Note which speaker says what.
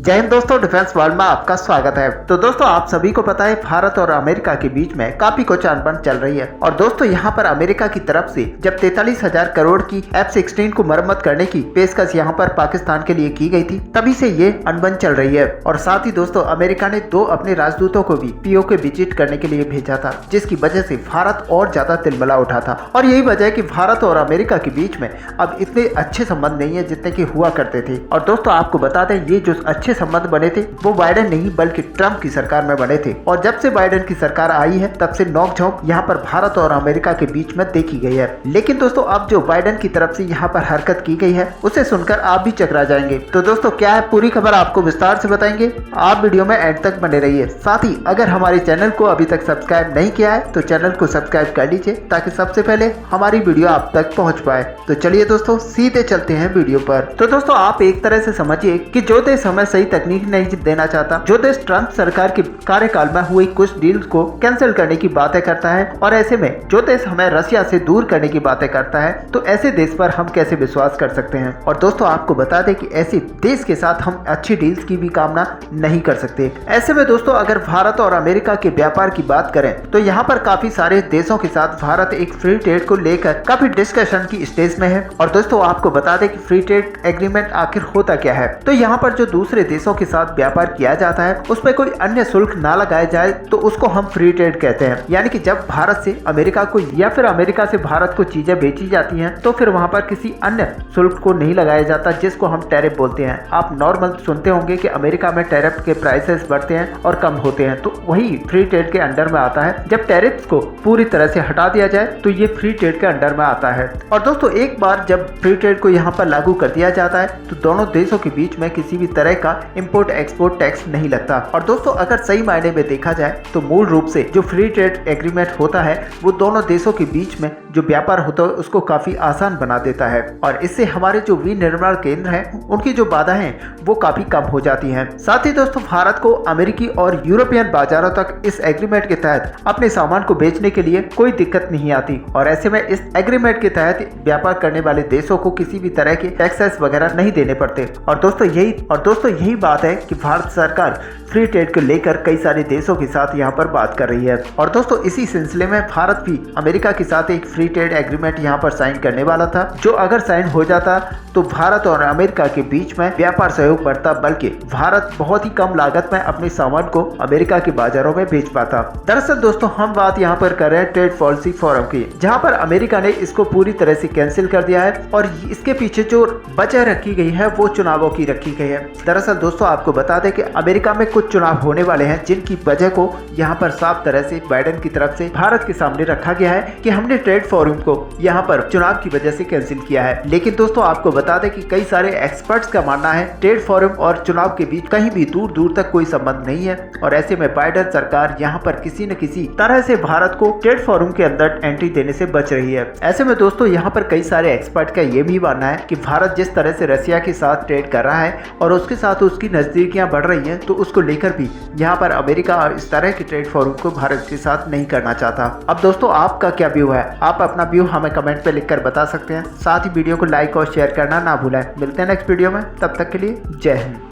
Speaker 1: जय हिंद दोस्तों, defence world में आपका स्वागत है। तो दोस्तों आप सभी को पता है भारत और अमेरिका के बीच में काफी कुछ अनबन चल रही है और दोस्तों यहाँ पर अमेरिका की तरफ से जब 43,000 करोड़ की F-16 को मरम्मत करने की पेशकश यहाँ पर पाकिस्तान के लिए की गई थी, तभी से ये अनबन चल रही है। और साथ ही दोस्तों अमेरिका ने 2 अपने राजदूतों को भी POK विजिट करने के लिए भेजा था, जिसकी वजह से भारत और ज्यादा तिलमिला उठा था। और यही वजह है कि भारत और अमेरिका के बीच में अब इतने अच्छे संबंध नहीं है जितने की हुआ करते थे। और दोस्तों आपको बता दें, ये जो अच्छे संबंध बने थे वो बाइडेन नहीं बल्कि ट्रंप की सरकार में बने थे। और जब से बाइडेन की सरकार आई है तब से नोकझोंक यहाँ पर भारत और अमेरिका के बीच में देखी गई है। लेकिन दोस्तों अब जो बाइडेन की तरफ से यहाँ पर हरकत की गई है उसे सुनकर आप भी चकरा जाएंगे। तो दोस्तों क्या है पूरी खबर आपको विस्तार से बताएंगे, आप वीडियो में एंड तक बने रहिए। साथ ही अगर हमारे चैनल को अभी तक सब्सक्राइब नहीं किया है तो चैनल को सब्सक्राइब कर लीजिए ताकि सबसे पहले हमारी वीडियो आप तक पहुँच पाए। तो चलिए दोस्तों सीधे चलते हैं वीडियो पर। तो दोस्तों आप एक तरह से समझिए कि जो देश हमें सही तकनीक नहीं देना चाहता, जो देश ट्रंप सरकार के कार्यकाल में हुई कुछ डील्स को कैंसिल करने की बातें करता है, और ऐसे में जो देश हमें रशिया से दूर करने की बातें करता है, तो ऐसे देश पर हम कैसे विश्वास कर सकते हैं। और दोस्तों आपको बता दें कि ऐसे देश के साथ हम अच्छी डील्स की भी कामना नहीं कर सकते। ऐसे में दोस्तों अगर भारत और अमेरिका के व्यापार की बात करें तो यहाँ पर काफी सारे देशों के साथ भारत एक फ्री ट्रेड को लेकर काफी डिस्कशन की स्टेज में है। और दोस्तों आपको बता दें कि फ्री ट्रेड एग्रीमेंट आखिर होता क्या है। तो यहाँ पर जो दूसरे देशों के साथ व्यापार किया जाता है उस पर कोई अन्य शुल्क ना लगाया जाए तो उसको हम फ्री ट्रेड कहते हैं। यानी कि जब भारत से अमेरिका को या फिर अमेरिका से भारत को चीजें बेची जाती हैं तो फिर वहां पर किसी अन्य शुल्क को नहीं लगाया जाता, जिसको हम टैरिफ बोलते हैं। आप नॉर्मल सुनते होंगे कि अमेरिका में टैरिफ के प्राइसेस बढ़ते हैं और कम होते हैं, तो वही फ्री ट्रेड के अंडर में आता है। जब टैरिफ को पूरी तरह से हटा दिया जाए तो ये फ्री ट्रेड के अंडर में आता है। और दोस्तों एक बार जब फ्री ट्रेड को यहाँ पर लागू कर दिया जाता है तो दोनों देशों के बीच में किसी भी तरह का इम्पोर्ट एक्सपोर्ट टैक्स नहीं लगता। और दोस्तों अगर सही मायने में देखा जाए तो मूल रूप से जो फ्री ट्रेड एग्रीमेंट होता है वो दोनों देशों के बीच में जो व्यापार होता है उसको काफी आसान बना देता है। और इससे हमारे जो विनिर्माण केंद्र हैं उनकी जो बाधाएं हैं वो काफी कम हो जाती हैं। साथ ही दोस्तों भारत को अमेरिकी और यूरोपियन बाजारों तक इस एग्रीमेंट के तहत अपने सामान को बेचने के लिए कोई दिक्कत नहीं आती। और ऐसे में इस एग्रीमेंट के तहत व्यापार करने वाले देशों को किसी भी तरह के टैक्सेस वगैरह नहीं देने पड़ते। और दोस्तों यही बात है कि भारत सरकार फ्री ट्रेड को लेकर कई सारे देशों के साथ यहाँ पर बात कर रही है। और दोस्तों इसी सिलसिले में भारत भी अमेरिका के साथ एक फ्री ट्रेड एग्रीमेंट यहाँ पर साइन करने वाला था, जो अगर साइन हो जाता तो भारत और अमेरिका के बीच में व्यापार सहयोग बढ़ता, बल्कि भारत बहुत ही कम लागत में अपने सामान को अमेरिका के बाजारों में बेच पाता। दरअसल दोस्तों हम बात यहाँ पर कर रहे हैं ट्रेड पॉलिसी फोरम की, जहाँ पर अमेरिका ने इसको पूरी तरह से कैंसिल कर दिया है और इसके पीछे जो वजह रखी गई है वो चुनावों की रखी गई है। दरअसल दोस्तों आपको बता दें कि अमेरिका में कुछ चुनाव होने वाले हैं जिनकी वजह को यहाँ पर साफ तरह से बाइडेन की तरफ से भारत के सामने रखा गया है कि हमने ट्रेड फोरम को यहाँ पर चुनाव की वजह से कैंसिल किया है। लेकिन दोस्तों आपको बता दें कि कई सारे एक्सपर्ट्स का मानना है ट्रेड फोरम और चुनाव के बीच कहीं भी दूर दूर तक कोई संबंध नहीं है। और ऐसे में बाइडेन सरकार यहाँ पर किसी न किसी तरह से भारत को ट्रेड फोरम के अंदर एंट्री देने से बच रही है। ऐसे में दोस्तों यहाँ पर कई सारे एक्सपर्ट का ये भी मानना है कि भारत जिस तरह से रशिया के साथ ट्रेड कर रहा है और उसके साथ उसकी नजदीकियां बढ़ रही हैं, तो उसको लेकर भी यहाँ पर अमेरिका और इस तरह के ट्रेड फोरम को भारत के साथ नहीं करना चाहता। अब दोस्तों आपका क्या व्यू है, आप अपना व्यू हमें कमेंट पे लिखकर बता सकते हैं। साथ ही वीडियो को लाइक और शेयर करना ना भूलें। मिलते हैं नेक्स्ट वीडियो में, तब तक के लिए जय हिंद।